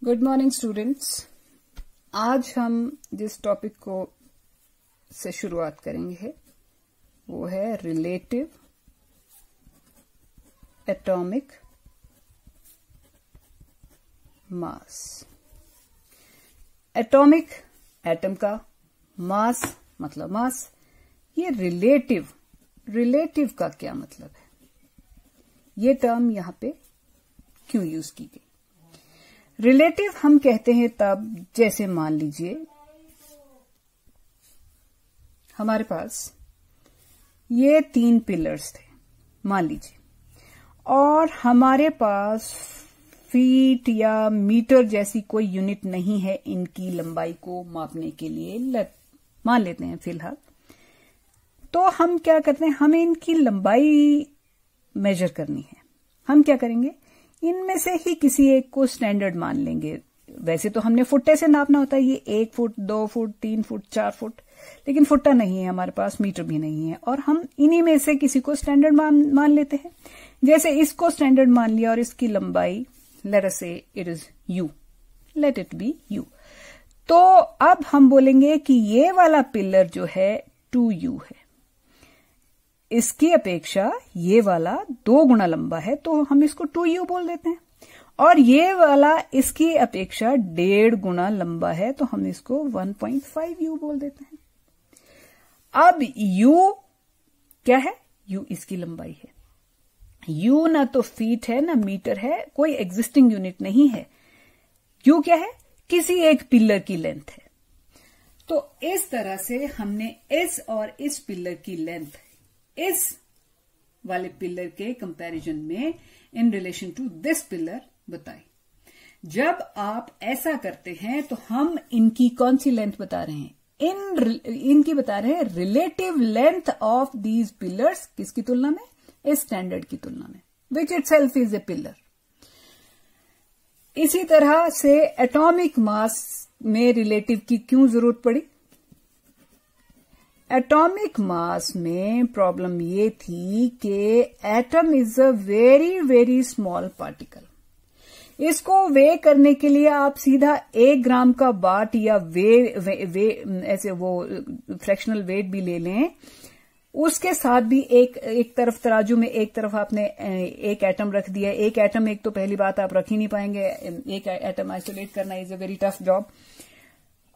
Good morning students. आज हम जिस टॉपिक को से शुरुआत करेंगे वो है रिलेटिव एटॉमिक मास। एटॉमिक एटम का, मास मतलब मास। ये रिलेटिव का क्या मतलब है, ये टर्म यहां पे क्यों यूज की गई। रिलेटिव हम कहते हैं तब जैसे मान लीजिए हमारे पास ये 3 पिलर्स थे मान लीजिए, और हमारे पास फीट या मीटर जैसी कोई यूनिट नहीं है इनकी लंबाई को मापने के लिए, मान लेते हैं फिलहाल। तो हम क्या करते हैं, हमें इनकी लंबाई मेजर करनी है। हम क्या करेंगे, इनमें से ही किसी एक को स्टैंडर्ड मान लेंगे। वैसे तो हमने फुट्टे से नापना होता है, ये 1 फुट 2 फुट 3 फुट 4 फुट, लेकिन फुट्टा नहीं है हमारे पास, मीटर भी नहीं है, और हम इन्हीं में से किसी को स्टैंडर्ड मान लेते हैं। जैसे इसको स्टैंडर्ड मान लिया और इसकी लंबाई लेट अस से it is u, let it be u। तो अब हम बोलेंगे कि ये वाला पिलर जो है 2u है, इसकी अपेक्षा ये वाला 2 गुना लंबा है, तो हम इसको 2u बोल देते हैं। और ये वाला इसकी अपेक्षा 1.5 गुना लंबा है, तो हम इसको 1.5u बोल देते हैं। अब u क्या है, u इसकी लंबाई है। u ना तो फीट है ना मीटर है, कोई एग्जिस्टिंग यूनिट नहीं है। u क्या है, किसी एक पिलर की लेंथ है। तो इस तरह से हमने इस और इस पिलर की लेंथ इस वाले पिलर के कंपैरिजन में in relation to this pillar बताई। जब आप ऐसा करते हैं तो हम इनकी कौन सी लेंथ बता रहे हैं, इनकी बता रहे हैं relative length of these pillars. किसकी तुलना में, इस स्टैंडर्ड की तुलना में, विच इटसेल्फ इज ए पिलर। इसी तरह से एटॉमिक मास में रिलेटिव की क्यों जरूरत पड़ी। एटॉमिक मास में प्रॉब्लम ये थी कि atom is a very very small particle. इसको वे करने के लिए आप सीधा 1 ग्राम का बाट या ऐसे वो फ्रैक्शनल वेट भी ले लें, उसके साथ भी एक तरफ तराजू में एक तरफ आपने एक एटम रख दिया। एक एटम, एक तो पहली बात आप रख ही नहीं पाएंगे, एक एटम आइसोलेट करना is a very tough job.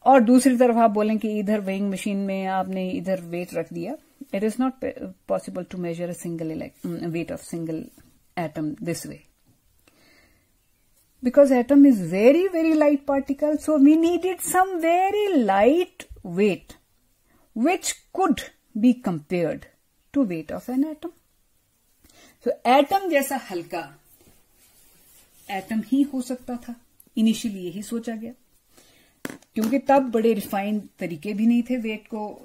और दूसरी तरफ आप बोलें कि इधर वेइंग मशीन में आपने इधर वेट रख दिया, it is not possible to measure a single weight of single atom this way, because atom is very very light particle, so we needed some very light weight which could be compared to weight of an atom. So atom जैसा हल्का atom ही हो सकता था, initially यही सोचा गया, क्योंकि तब बड़े रिफाइंड तरीके भी नहीं थे वेट को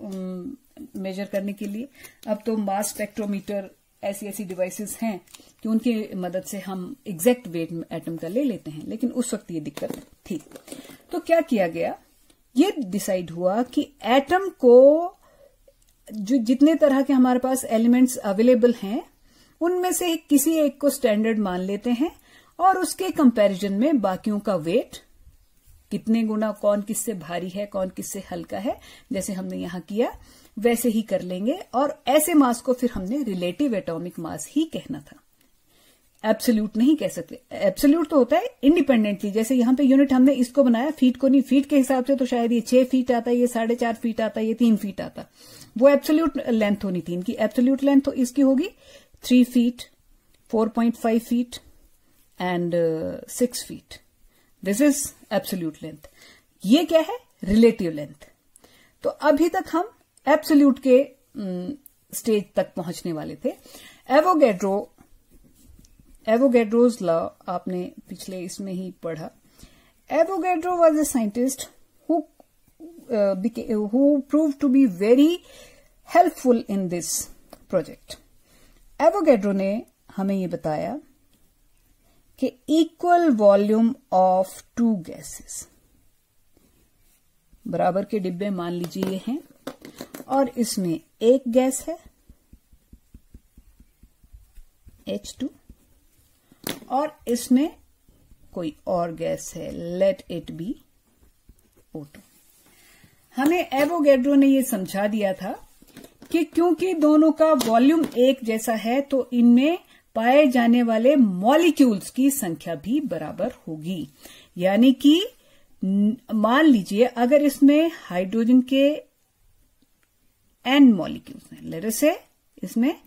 मेजर करने के लिए। अब तो मास स्पेक्ट्रोमीटर ऐसी डिवाइसेस हैं कि उनकी मदद से हम एग्जैक्ट वेट एटम का ले लेते हैं, लेकिन उस वक्त ये दिक्कत थी। तो क्या किया गया, ये डिसाइड हुआ कि एटम को जो जितने तरह के हमारे पास एलिमेंट्स अवेलेबल हैं उनमें से किसी एक को स्टैंडर्ड मान लेते हैं, और उसके कंपैरिजन में बाकियों का वेट कितने गुना, कौन किससे भारी है कौन किससे हल्का है, जैसे हमने यहां किया वैसे ही कर लेंगे। और ऐसे मास को फिर हमने रिलेटिव एटॉमिक मास ही कहना था, एब्सोल्यूट नहीं कह सकते। एब्सोल्यूट तो होता है इंडिपेंडेंटली, जैसे यहां पे यूनिट हमने इसको बनाया फीट को नहीं, फीट के हिसाब से तो शायद ये 6 फीट आता, ये 4.5 फीट आता, ये 3 फीट आता, वो एब्सोल्यूट लेंथ होनी थी इनकी। एब्सोल्यूट लेंथ तो इसकी होगी 3 feet 4.5 feet and 6 feet, this is absolute length. ये क्या है, रिलेटिव लेंथ। तो अभी तक हम एब्सोल्यूट के स्टेज तक पहुंचने वाले थे। एवोगैड्रोज लॉ आपने पिछले इसमें ही पढ़ा। Avogadro was a scientist who proved to be very helpful in this project. Avogadro ने हमें ये बताया कि इक्वल वॉल्यूम ऑफ 2 गैसेस, बराबर के डिब्बे मान लीजिए ये हैं, और इसमें एक गैस है H2 और इसमें कोई और गैस है, लेट इट बी O2। हमें एवोगैड्रो ने ये समझा दिया था कि क्योंकि दोनों का वॉल्यूम एक जैसा है तो इनमें पाए जाने वाले मॉलिक्यूल्स की संख्या भी बराबर होगी। यानी कि मान लीजिए अगर इसमें हाइड्रोजन के n मॉलिक्यूल्स हैं, लेट अस से इसमें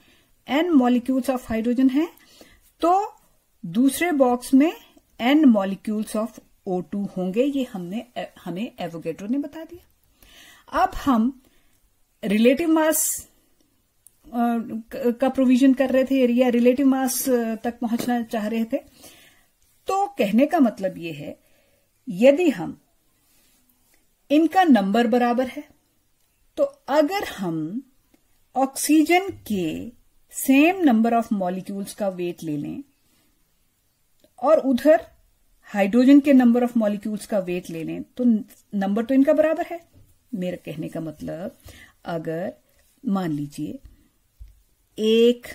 n मॉलिक्यूल्स ऑफ हाइड्रोजन हैं, तो दूसरे बॉक्स में n मॉलिक्यूल्स ऑफ O2 होंगे। ये हमें एवोगैड्रो ने बता दिया। अब हम रिलेटिव मास का प्रोविजन कर रहे थे या रिलेटिव मास तक पहुंचना चाह रहे थे। तो कहने का मतलब ये है, यदि हम इनका नंबर बराबर है तो अगर हम ऑक्सीजन के सेम नंबर ऑफ मॉलिक्यूल्स का वेट ले लें और उधर हाइड्रोजन के नंबर ऑफ मॉलिक्यूल्स का वेट ले लें तो नंबर तो इनका बराबर है। मेरा कहने का मतलब, अगर मान लीजिए एक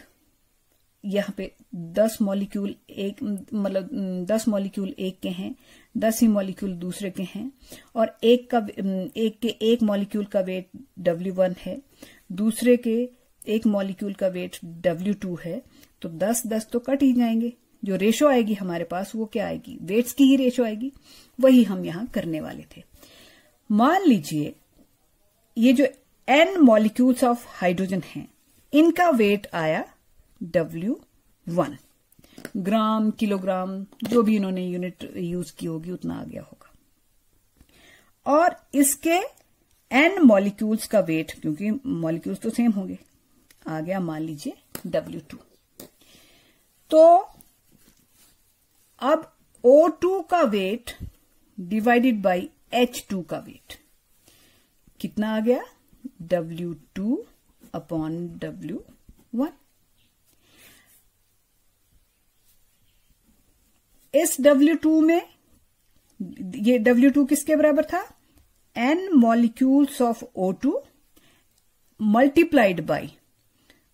यहां पे 10 मॉलिक्यूल एक मतलब 10 मॉलिक्यूल एक के हैं, 10 ही मॉलिक्यूल दूसरे के हैं और एक मॉलिक्यूल का वेट W1 है, दूसरे के एक मॉलिक्यूल का वेट W2 है, तो 10-10 तो कट ही जाएंगे। जो रेशो आएगी हमारे पास वो क्या आएगी, वेट्स की ही रेशो आएगी। वही हम यहां करने वाले थे। मान लीजिए ये जो n मॉलिक्यूल्स ऑफ हाइड्रोजन हैं, इनका वेट आया W1, ग्राम किलोग्राम जो भी इन्होंने यूनिट यूज की होगी उतना आ गया होगा। और इसके n मॉलिक्यूल्स का वेट, क्योंकि मॉलिक्यूल्स तो सेम होंगे, आ गया मान लीजिए W2। तो अब O2 का वेट डिवाइडेड बाय H2 का वेट कितना आ गया, W2 अपॉन W1। इस W2 में, ये W2 किसके बराबर था, n molecules of O2 multiplied by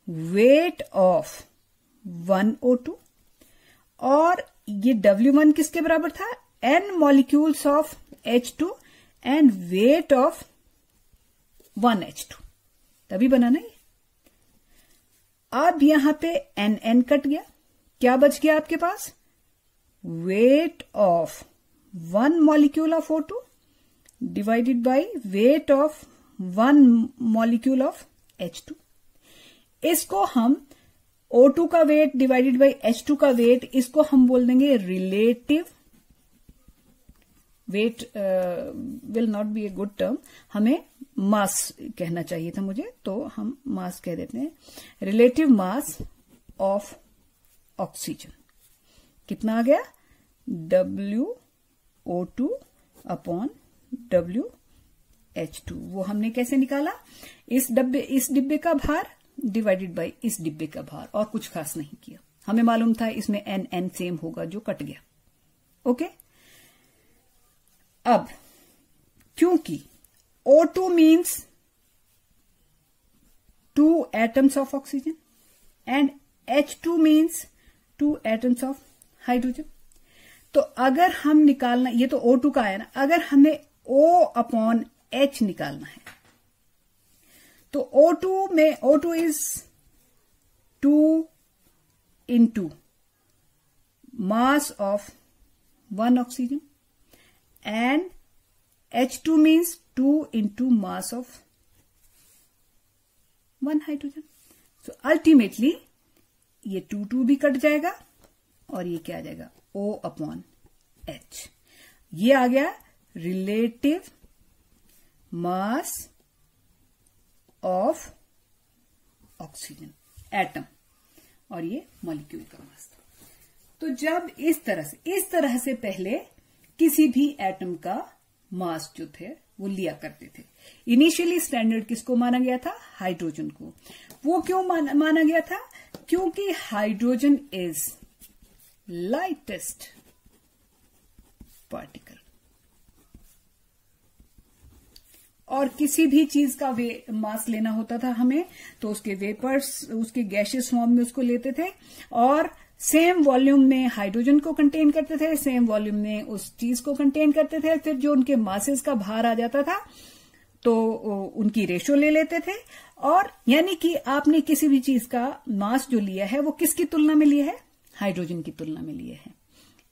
weight of 1 O2, और ये W1 किसके बराबर था, n molecules of H2 and wait of 1 H2, तभी बना ना ये। अब यहां पे n कट गया, क्या बच गया आपके पास, weight of 1 molecule of O2 divided by weight of 1 molecule of H2। इसको हम O2 का वेट डिवाइडेड बाय H2 का वेट, इसको हम बोल देंगे relative weight. Will not be a good term, हमें मास कहना चाहिए था मुझे, तो हम मास कह देते हैं। रिलेटिव मास ऑफ ऑक्सीजन कितना आ गया, WO2 अपॉन WH2। वो हमने कैसे निकाला, इस डिब्बे का भार डिवाइडेड बाय इस डिब्बे का भार, और कुछ खास नहीं किया। हमें मालूम था इसमें n सेम होगा, जो कट गया। ओके, अब क्योंकि O2 means 2 atoms of oxygen and H2 means 2 atoms of hydrogen, तो अगर हम निकालना, ये तो O2 का है ना, अगर हमें O अपॉन H निकालना है तो O2 में O2 is 2 into mass of 1 oxygen and H2 means 2 into mass of 1 hydrogen. So ultimately ये 2 भी कट जाएगा और ये क्या आ जाएगा, O अपॉन H। ये आ गया relative mass of oxygen atom, और ये मॉलिक्यूल का मास था। तो जब इस तरह से पहले किसी भी एटम का मास जो थे वो लिया करते थे। इनिशियली स्टैंडर्ड किसको माना गया था, हाइड्रोजन को। वो क्यों माना गया था, क्योंकि हाइड्रोजन इज लाइटेस्ट पार्टिकल, और किसी भी चीज का मास लेना होता था हमें, तो उसके वेपर्स, उसके गैसियस फॉर्म में उसको लेते थे, और सेम वॉल्यूम में हाइड्रोजन को कंटेन करते थे, सेम वॉल्यूम में उस चीज को कंटेन करते थे। फिर जो उनके मासेस का भार आ जाता था तो उनकी रेशो ले लेते थे, और यानी कि आपने किसी भी चीज का मास जो लिया है वो किसकी तुलना में लिया है? हाइड्रोजन की तुलना में लिया है।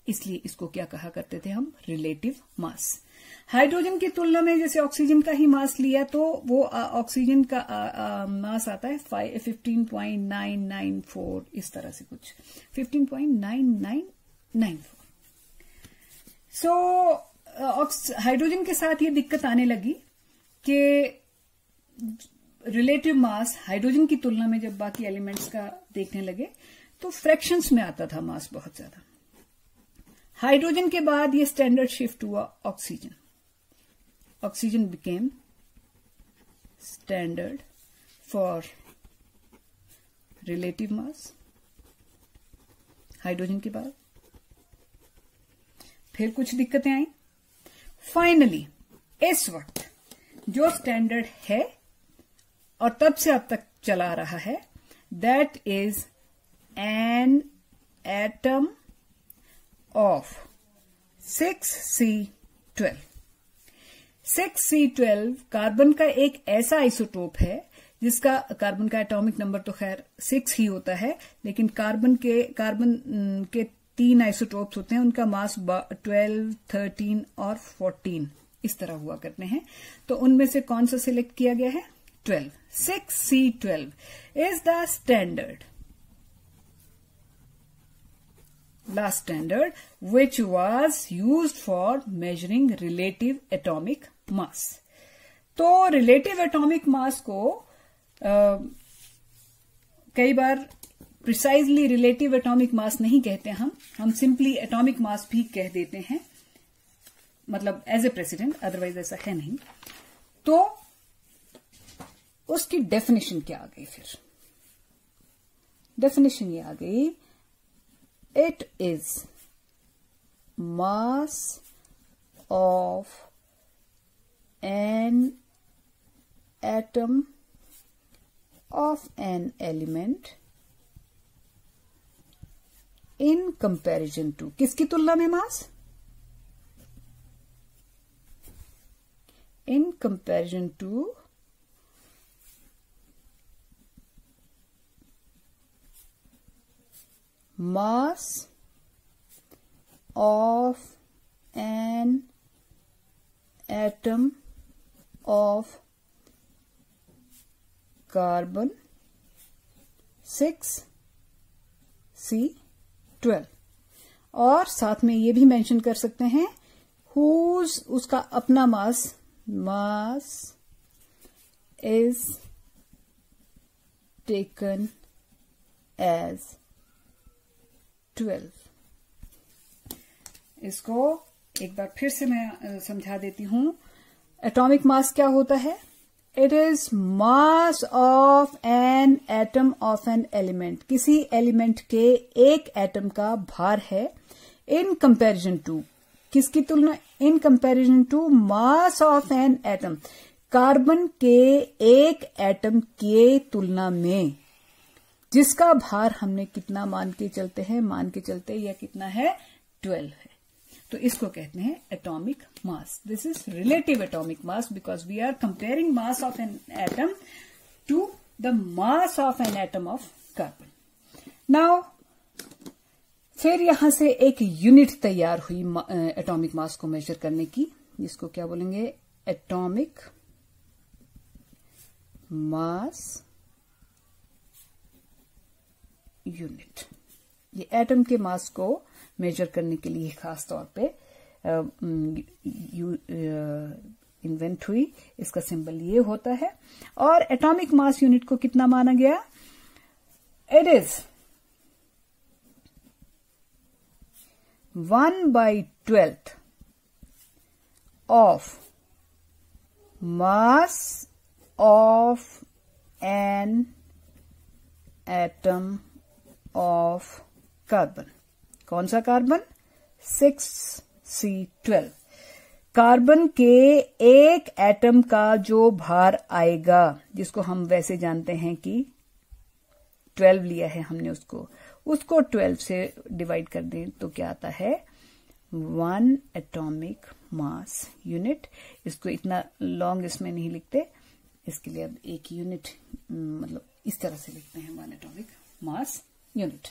इसलिए इसको क्या कहा करते थे हम? Relative mass. हाइड्रोजन की तुलना में जैसे ऑक्सीजन का ही मास लिया तो वो ऑक्सीजन का मास आता है 15.994, इस तरह से कुछ 15.9994। सो हाइड्रोजन के साथ ये दिक्कत आने लगी कि रिलेटिव मास हाइड्रोजन की तुलना में जब बाकी एलिमेंट्स का देखने लगे तो फ्रैक्शंस में आता था मास बहुत ज्यादा। हाइड्रोजन के बाद ये स्टैंडर्ड शिफ्ट हुआ oxygen. Oxygen became standard for relative mass hydrogen के बाद। फिर कुछ दिक्कतें आई। फाइनली इस वक्त जो स्टैंडर्ड है और तब से अब तक चला रहा है, that is an atom of 6C12। 6C12 carbon का एक ऐसा आइसोटोप है जिसका कार्बन का एटॉमिक नंबर तो खैर 6 ही होता है, लेकिन कार्बन के 3 आइसोटोप्स होते हैं, उनका मास 12, 13 और 14 इस तरह हुआ करते हैं। तो उनमें से कौन सा सिलेक्ट किया गया है? 12। 6C12 is the standard, last standard which was used for measuring relative atomic mass। तो relative atomic mass को कई बार precisely relative atomic mass नहीं कहते हम simply atomic mass भी कह देते हैं, मतलब as a precedent, otherwise ऐसा है नहीं। तो उसकी डेफिनेशन क्या आ गई? फिर डेफिनेशन ये आ गई, it is mass of an atom of an element in comparison to, किसकी तुलना में मास? In comparison to mass of an atom of carbon 6C12। और साथ में ये भी मेंशन कर सकते हैं whose, उसका अपना मास is taken as 12। इसको एक बार फिर से मैं समझा देती हूं। एटॉमिक मास क्या होता है? It is mass of an atom of an element, किसी एलिमेंट के एक एटम का भार है इन कंपैरिजन टू, किसकी तुलना? In comparison to mass of an atom, carbon के एक एटम के तुलना में, जिसका भार हमने कितना मान के चलते हैं? मान के चलते यह कितना है? 12 है। तो इसको कहते हैं atomic mass. This is relative atomic mass because we are comparing mass of an atom to the mass of an atom of carbon. Now फिर यहां से एक यूनिट तैयार हुई एटॉमिक मास को मेजर करने की, जिसको क्या बोलेंगे? Atomic mass unit. ये एटम के मास को मेजर करने के लिए खास तौर पे इन्वेंट हुई। इसका सिंबल ये होता है। और एटॉमिक मास यूनिट को कितना माना गया? It is 1/12 of mass of an atom of carbon. कौन सा कार्बन? 6C12। कार्बन के एक एटम का जो भार आएगा, जिसको हम वैसे जानते हैं कि 12 लिया है हमने उसको, उसको 12 से डिवाइड कर दें तो क्या आता है 1 एटॉमिक मास यूनिट। इसको इतना लॉन्ग इसमें नहीं लिखते, इसके लिए अब एक यूनिट मतलब इस तरह से लिखते हैं 1 एटॉमिक मास यूनिट।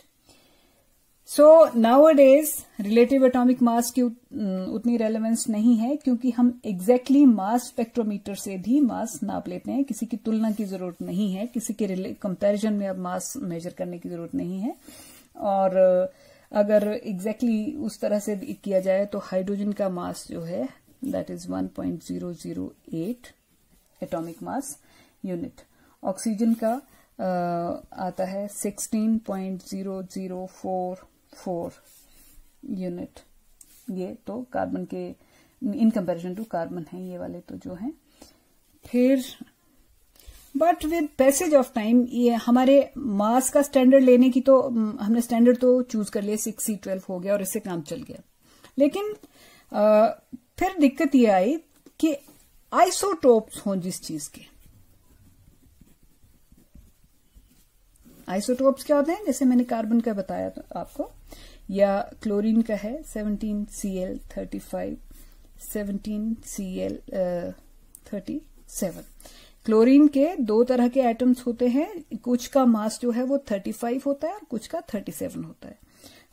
सो नाउअडेज रिलेटिव एटॉमिक मास की उतनी रेलेवेंस नहीं है, क्योंकि हम एग्जैक्टली मास स्पेक्ट्रोमीटर से भी मास नाप लेते हैं। किसी की तुलना की जरूरत नहीं है, किसी के कंपैरिजन में अब मास मेजर करने की जरूरत नहीं है। और अगर एग्जैक्टली उस तरह से किया जाए तो हाइड्रोजन का मास जो है that is 1.008 atomic mass unit. Oxygen का आता है 16.0044 यूनिट। ये तो कार्बन के इन कंपैरिजन टू कार्बन है ये वाले तो जो हैं। फिर but with passage of time ये हमारे मास का स्टैंडर्ड लेने की तो हमने स्टैंडर्ड तो चूज कर लिया, 6C12 हो गया और इससे काम चल गया। लेकिन फिर दिक्कत ये आई कि आइसोटोप्स हों जिस चीज के। आइसोटोप्स क्या होते हैं, जैसे मैंने कार्बन का बताया तो आपको, या क्लोरीन का है 17Cl35 17Cl37। क्लोरीन के दो तरह के एटम्स होते हैं, कुछ का मास जो है वो 35 होता है और कुछ का 37 होता है।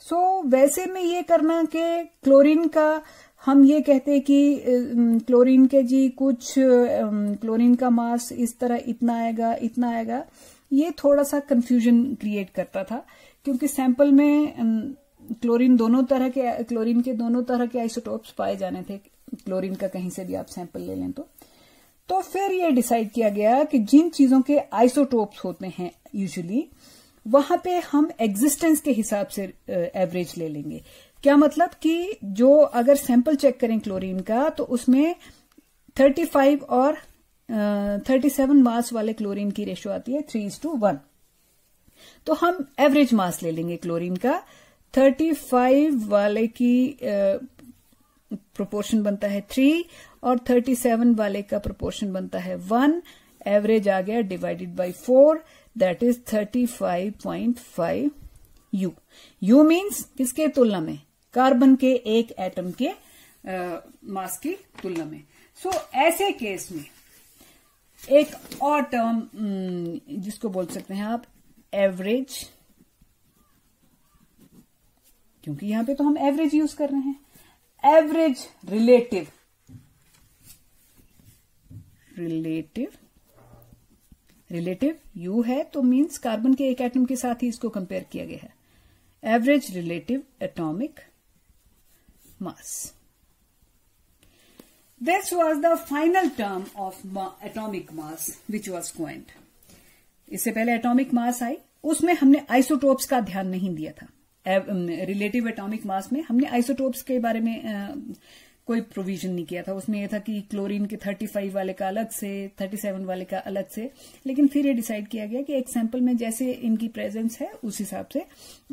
सो वैसे में ये करना कि क्लोरीन का हम ये कहते हैं कि क्लोरीन के जी कुछ क्लोरीन का मास इस तरह इतना आएगा, ये थोड़ा सा कंफ्यूजन क्रिएट करता था, क्योंकि सैंपल में क्लोरीन के दोनों तरह के आइसोटोप्स पाए जाने थे। क्लोरीन का कहीं से भी आप सैंपल ले लें तो फिर ये डिसाइड किया गया कि जिन चीजों के आइसोटोप्स होते हैं यूजुअली वहां पे हम एग्जिस्टेंस के हिसाब से एवरेज ले लेंगे। क्या मतलब कि जो अगर सैंपल चेक करें क्लोरीन का तो उसमें 35 और 37 मास वाले क्लोरीन की रेशियो आती है 3:1। तो हम एवरेज मास ले लेंगे क्लोरीन का। 35 वाले की प्रोपोर्शन बनता है 3 और 37 वाले का प्रोपोर्शन बनता है 1। एवरेज आ गया divided by 4 that is 35.5 U। U means किसके तुलना में, कार्बन के एक एटम के मास की तुलना में। सो ऐसे केस में एक और टर्म जिसको बोल सकते हैं आप एवरेज, क्योंकि यहां पे तो हम एवरेज यूज कर रहे हैं। एवरेज रिलेटिव U है तो मीन्स कार्बन के एक एटम के साथ ही इसको कंपेयर किया गया है। Average relative atomic mass, this was the final term of atomic mass which was coined. इससे पहले एटॉमिक मास आई, उसमें हमने आइसोटोप्स का ध्यान नहीं दिया था। रिलेटिव एटॉमिक मास में हमने आइसोटोप्स के बारे में कोई प्रोविजन नहीं किया था। उसमें यह था कि क्लोरीन के 35 वाले का अलग से, 37 वाले का अलग से। लेकिन फिर ये डिसाइड किया गया कि एक सैंपल में जैसे इनकी प्रेजेंस है उस हिसाब से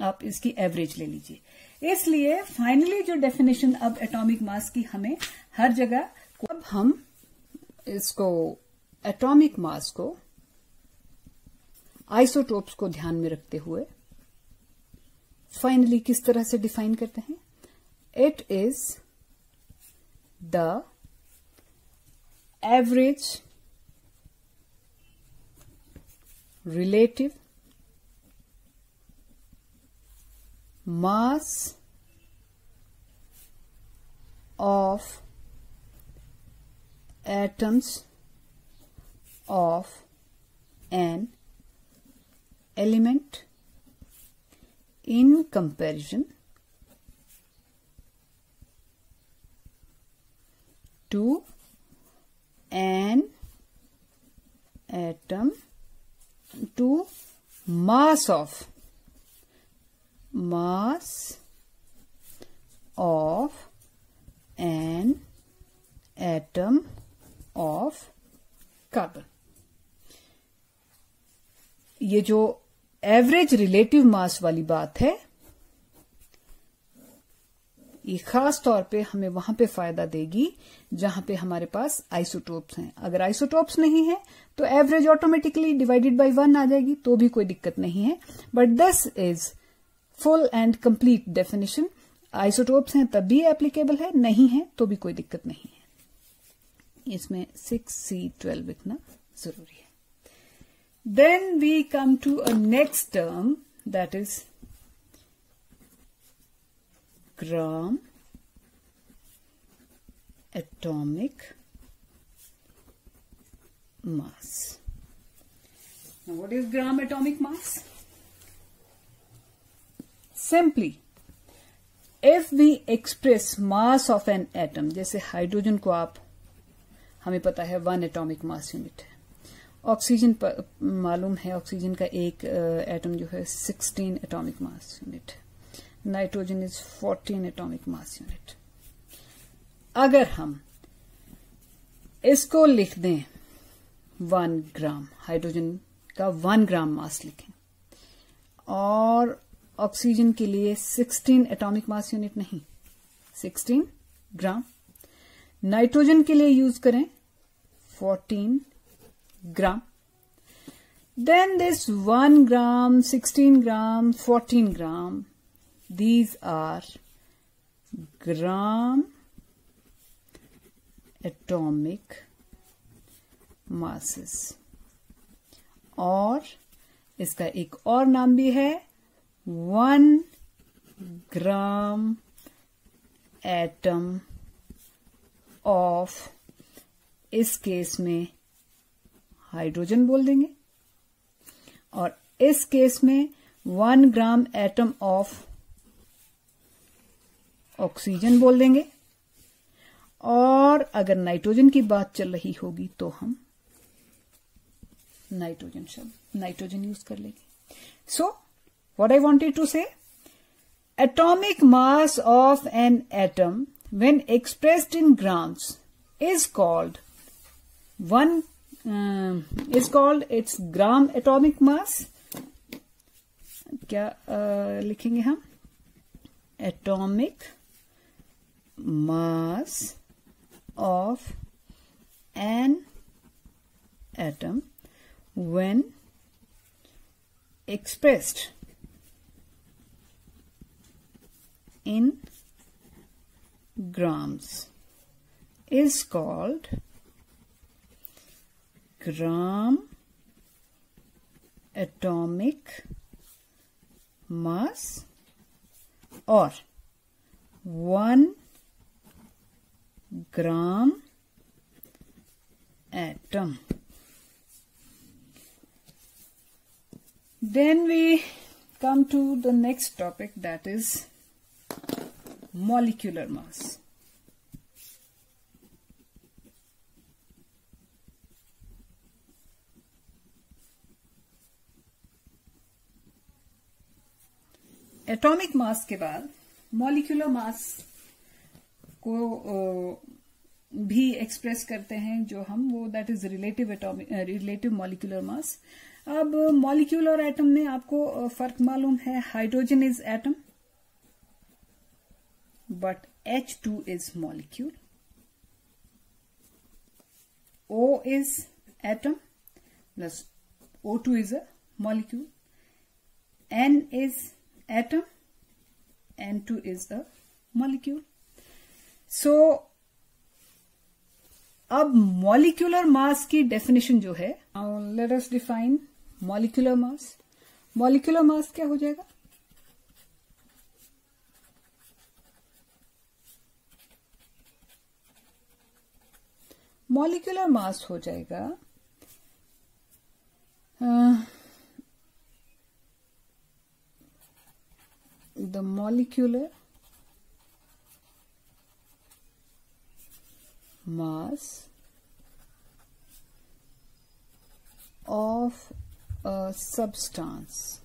आप इसकी एवरेज ले लीजिए। इसलिए फाइनली जो डेफिनेशन अब एटॉमिक मास की हमें हर जगह, अब हम इसको एटॉमिक मास को आइसोटोप्स को ध्यान में रखते हुए फाइनली किस तरह से डिफाइन करते हैं। It is the average relative mass of atoms of an element in comparison to an atom to mass of an atom of carbon. ये जो एवरेज रिलेटिव मास वाली बात है ये खास तौर पे हमें वहां पे फायदा देगी जहां पे हमारे पास आइसोटोप्स हैं। अगर आइसोटोप्स नहीं है तो एवरेज ऑटोमेटिकली डिवाइडेड बाय 1 आ जाएगी, तो भी कोई दिक्कत नहीं है। But this is full and complete definition. Isotopes हैं तब भी एप्लीकेबल है, नहीं है तो भी कोई दिक्कत नहीं है। इसमें 6C12 लिखना जरूरी है। Then we come to a next term that is gram atomic mass. Now what is gram atomic mass? Simply, if we express mass of an atom, जैसे हाइड्रोजन को आप, हमें पता है 1 एटॉमिक मास यूनिट है, ऑक्सीजन मालूम है, oxygen का एक एटम जो है 16 एटॉमिक मास यूनिट है, nitrogen is 14 atomic mass unit. अगर हम इसको लिख दें 1 ग्राम, हाइड्रोजन का 1 ग्राम मास लिखें, और ऑक्सीजन के लिए 16 एटॉमिक मास यूनिट नहीं, 16 ग्राम, नाइट्रोजन के लिए यूज करें 14 gram, then this 1 gram, 16 gram, 14 gram, these are gram atomic masses। और इसका एक और नाम भी है 1 ग्राम एटम ऑफ, इस केस में हाइड्रोजन बोल देंगे, और इस केस में 1 ग्राम एटम ऑफ ऑक्सीजन बोल देंगे, और अगर नाइट्रोजन की बात चल रही होगी तो हम नाइट्रोजन यूज कर लेंगे। So what I wanted to say, atomic mass of an atom when expressed in grams is called its gram atomic mass. क्या लिखेंगे हम, atomic mass of an atom when expressed in grams is called gram atomic mass, or 1 gram atom। Then we come to the next topic, that is molecular mass। Atomic mass के बाद molecular mass को भी express करते हैं जो हम, वो that is relative molecular mass. अब मॉलिक्यूल और एटम में आपको फर्क मालूम है, hydrogen is atom but H2 is molecule, O is atom plus O2 is a molecule, N is atom, N2 is a molecule। सो अब मॉलिक्यूलर मास की डेफिनेशन जो है, let us define molecular mass. Molecular mass क्या हो जाएगा, molecular mass हो जाएगा the molecular mass of a substance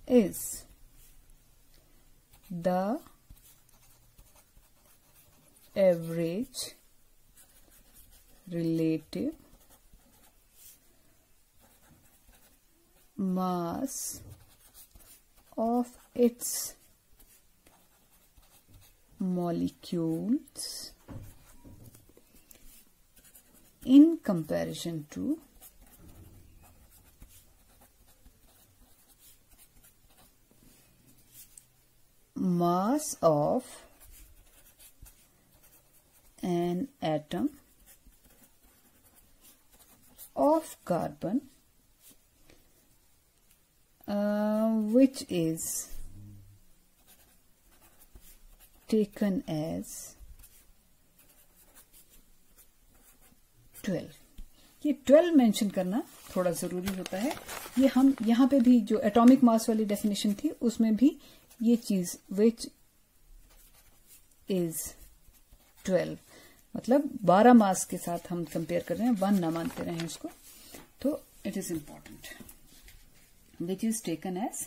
is the average relative mass of its molecules in comparison to mass of an atom of carbon which is taken as 12। ये 12 mention करना थोड़ा जरूरी होता है। ये हम यहां पे भी जो एटॉमिक मास वाली डेफिनेशन थी उसमें भी ये चीज विच इज 12 मतलब 12 मास के साथ हम कंपेयर कर रहे हैं, 1 ना मानते रहे इसको, तो it is important which is taken as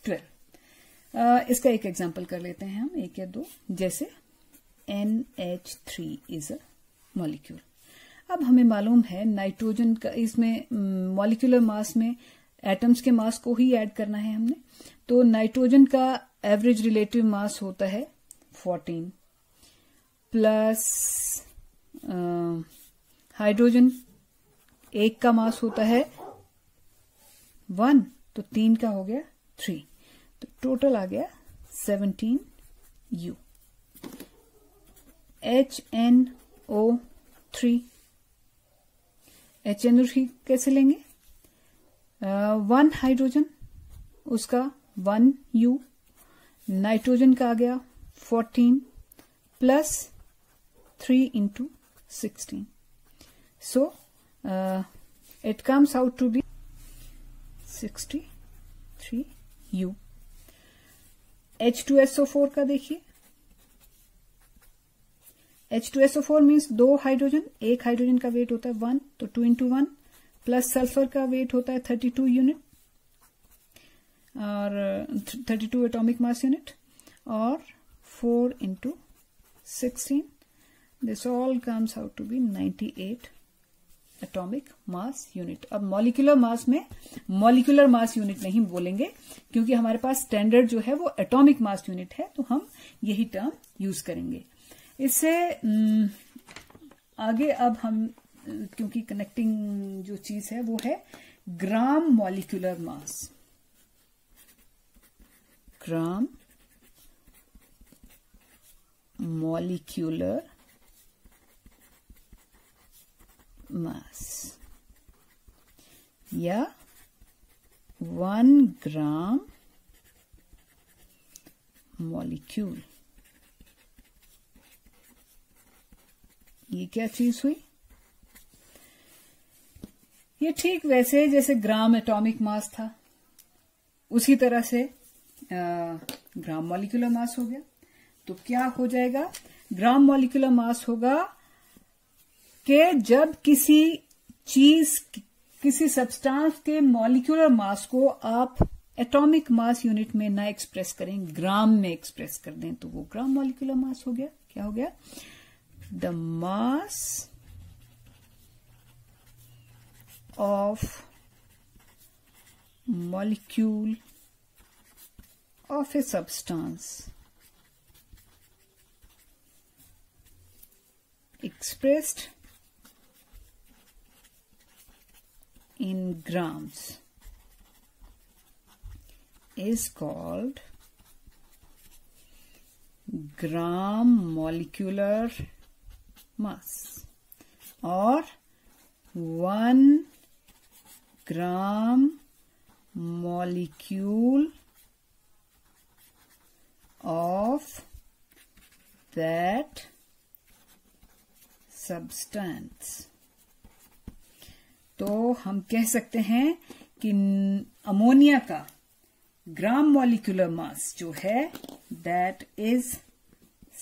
12। इसका एक एग्जांपल कर लेते हैं हम, एक या दो, जैसे NH3 इज अ मॉलिक्यूल। अब हमें मालूम है नाइट्रोजन का, इसमें मॉलिक्यूलर मास में एटम्स के मास को ही ऐड करना है हमने, तो नाइट्रोजन का एवरेज रिलेटिव मास होता है 14 प्लस हाइड्रोजन एक का मास होता है 1, तो 3 का हो गया 3, तो टोटल आ गया 17U। HNO3 HNO3 कैसे लेंगे? 1 हाइड्रोजन उसका 1U, नाइट्रोजन का आ गया 14 plus 3 into 16, so it comes out to be 63U। H2SO4 का देखिए, H2SO4 मीन्स 2 हाइड्रोजन, एक हाइड्रोजन का वेट होता है 1, तो 2 into 1 प्लस सल्फर का वेट होता है 32 यूनिट और 32 एटॉमिक मास यूनिट, और 4 into 16, this all comes out to be 98 atomic mass unit. अब मॉलिक्यूलर मास में मॉलिक्यूलर मास यूनिट नहीं बोलेंगे क्योंकि हमारे पास स्टैंडर्ड जो है वो एटॉमिक मास यूनिट है, तो हम यही टर्म यूज करेंगे। इससे आगे अब हम, क्योंकि कनेक्टिंग जो चीज है वो है gram molecular mass, gram molecular mass या 1 ग्राम मॉलिक्यूल। ये क्या चीज हुई? ये ठीक वैसे जैसे ग्राम एटॉमिक मास था उसी तरह से ग्राम मॉलिक्यूलर मास हो गया। तो क्या हो जाएगा? ग्राम मॉलिक्यूलर मास होगा कि जब किसी चीज, किसी सब्सटेंस के मॉलिक्यूलर मास को आप एटॉमिक मास यूनिट में ना एक्सप्रेस करें, ग्राम में एक्सप्रेस कर दें, तो वो ग्राम मॉलिक्यूलर मास हो गया। क्या हो गया? The mass of molecule of a substance expressed in grams is called gram molecular mass, or 1 gram molecule of that substance. तो हम कह सकते हैं कि अमोनिया का ग्राम मॉलिक्यूलर मास जो है दैट इज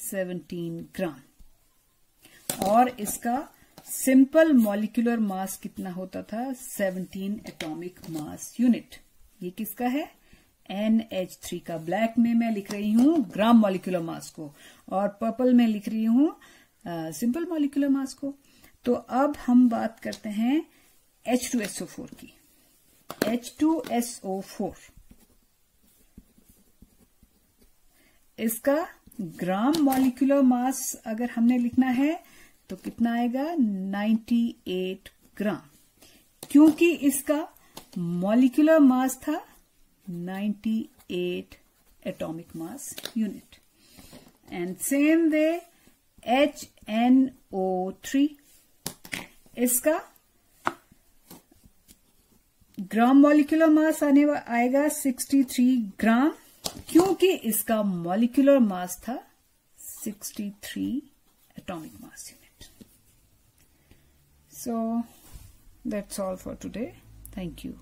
17 ग्राम, और इसका सिंपल मॉलिक्यूलर मास कितना होता था? 17 एटॉमिक मास यूनिट। ये किसका है? NH3 का। ब्लैक में मैं लिख रही हूं ग्राम मॉलिक्यूलर मास को और पर्पल में लिख रही हूं सिंपल मॉलिक्यूलर मास को। तो अब हम बात करते हैं H2SO4 की। H2SO4 इसका ग्राम मॉलिक्यूलर मास अगर हमने लिखना है तो कितना आएगा? 98 ग्राम, क्योंकि इसका मॉलिक्यूलर मास था 98 atomic mass unit. And same way HNO3, इसका ग्राम मॉलिक्यूलर मास आएगा 63 ग्राम, क्योंकि इसका मॉलिक्यूलर मास था 63 atomic mass unit. So that's all for today. Thank you.